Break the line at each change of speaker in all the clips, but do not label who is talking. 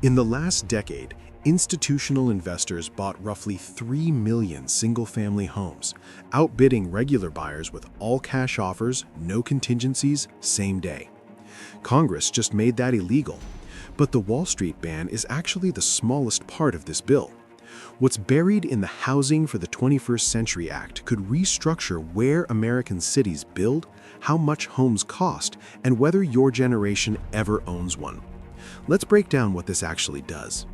In the last decade, institutional investors bought roughly 3 million single-family homes, outbidding regular buyers with all-cash offers, no contingencies, same day. Congress just made that illegal. But the Wall Street ban is actually the smallest part of this bill. What's buried in the Housing for the 21st Century Act could restructure where American cities build, how much homes cost, and whether your generation ever owns one. Let's break down what this actually does.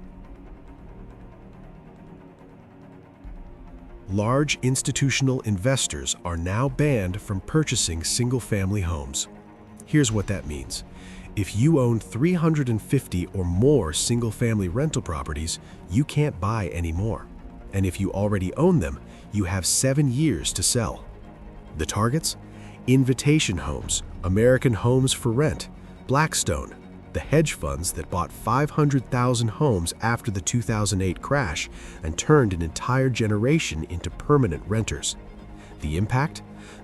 Large institutional investors are now banned from purchasing single-family homes. Here's what that means. If you own 350 or more single-family rental properties, you can't buy anymore. And if you already own them, you have 7 years to sell. The targets? Invitation Homes, American Homes for Rent, Blackstone, the hedge funds that bought 500,000 homes after the 2008 crash and turned an entire generation into permanent renters. The impact?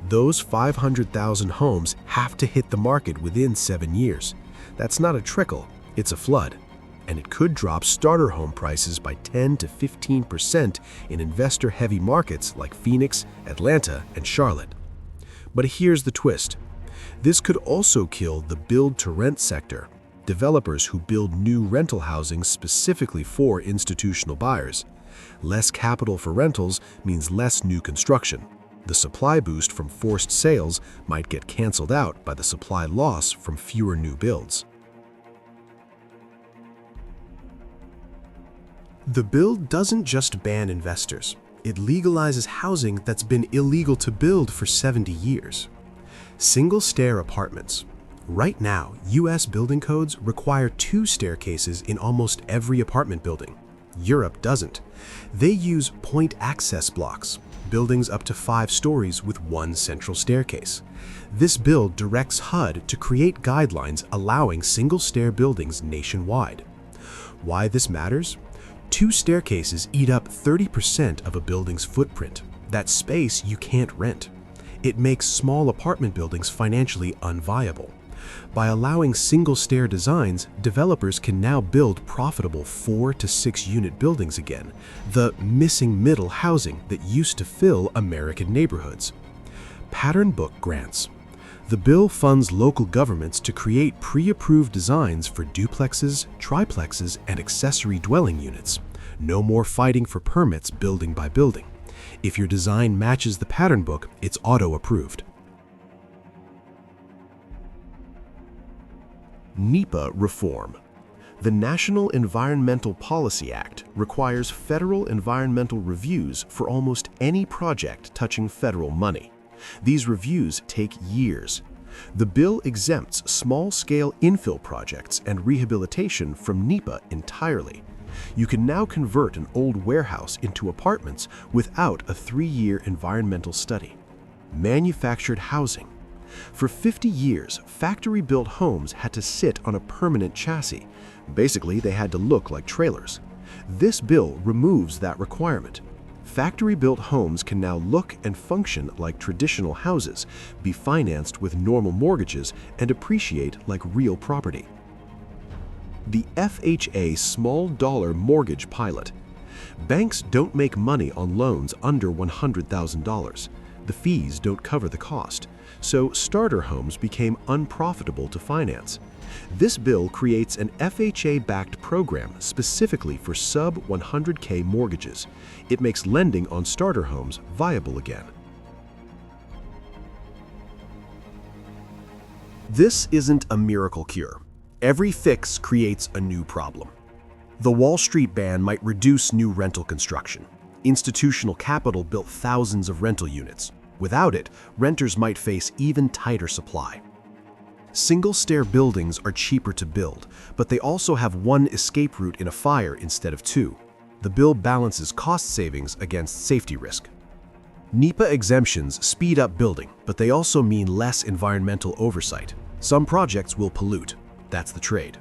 Those 500,000 homes have to hit the market within 7 years. That's not a trickle, it's a flood. And it could drop starter home prices by 10 to 15% in investor-heavy markets like Phoenix, Atlanta, and Charlotte. But here's the twist. This could also kill the build-to-rent sector, developers who build new rental housing specifically for institutional buyers. Less capital for rentals means less new construction. The supply boost from forced sales might get canceled out by the supply loss from fewer new builds. The bill doesn't just ban investors. It legalizes housing that's been illegal to build for 70 years. Single-stair apartments. Right now, U.S. building codes require 2 staircases in almost every apartment building. Europe doesn't. They use point access blocks, buildings up to 5 stories with 1 central staircase. This bill directs HUD to create guidelines allowing single-stair buildings nationwide. Why this matters? 2 staircases eat up 30% of a building's footprint. That's space you can't rent. It makes small apartment buildings financially unviable. By allowing single-stair designs, developers can now build profitable 4 to 6 unit buildings again, the missing middle housing that used to fill American neighborhoods. Pattern book grants. The bill funds local governments to create pre-approved designs for duplexes, triplexes, and accessory dwelling units. No more fighting for permits building by building. If your design matches the pattern book, it's auto-approved. NEPA reform. The National Environmental Policy Act requires federal environmental reviews for almost any project touching federal money. These reviews take years. The bill exempts small-scale infill projects and rehabilitation from NEPA entirely. You can now convert an old warehouse into apartments without a 3-year environmental study. Manufactured housing. For 50 years, factory-built homes had to sit on a permanent chassis. Basically, they had to look like trailers. This bill removes that requirement. Factory-built homes can now look and function like traditional houses, be financed with normal mortgages, and appreciate like real property. The FHA Small Dollar Mortgage Pilot. Banks don't make money on loans under $100,000. The fees don't cover the cost, so starter homes became unprofitable to finance. This bill creates an FHA-backed program specifically for sub-100K mortgages. It makes lending on starter homes viable again. This isn't a miracle cure. Every fix creates a new problem. The Wall Street ban might reduce new rental construction. Institutional capital built thousands of rental units. Without it, renters might face even tighter supply. Single-stair buildings are cheaper to build, but they also have 1 escape route in a fire instead of 2. The bill balances cost savings against safety risk. NEPA exemptions speed up building, but they also mean less environmental oversight. Some projects will pollute. That's the trade.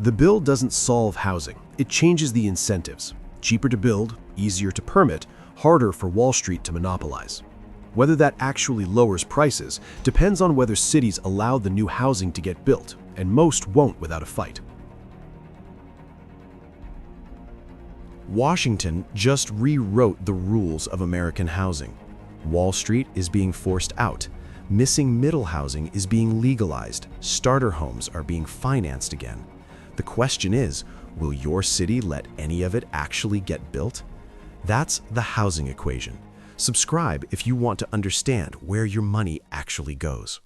The bill doesn't solve housing. It changes the incentives. Cheaper to build, easier to permit, harder for Wall Street to monopolize. Whether that actually lowers prices depends on whether cities allow the new housing to get built, and most won't without a fight. Washington just rewrote the rules of American housing. Wall Street is being forced out. Missing middle housing is being legalized. Starter homes are being financed again. The question is, will your city let any of it actually get built? That's the housing equation. Subscribe if you want to understand where your money actually goes.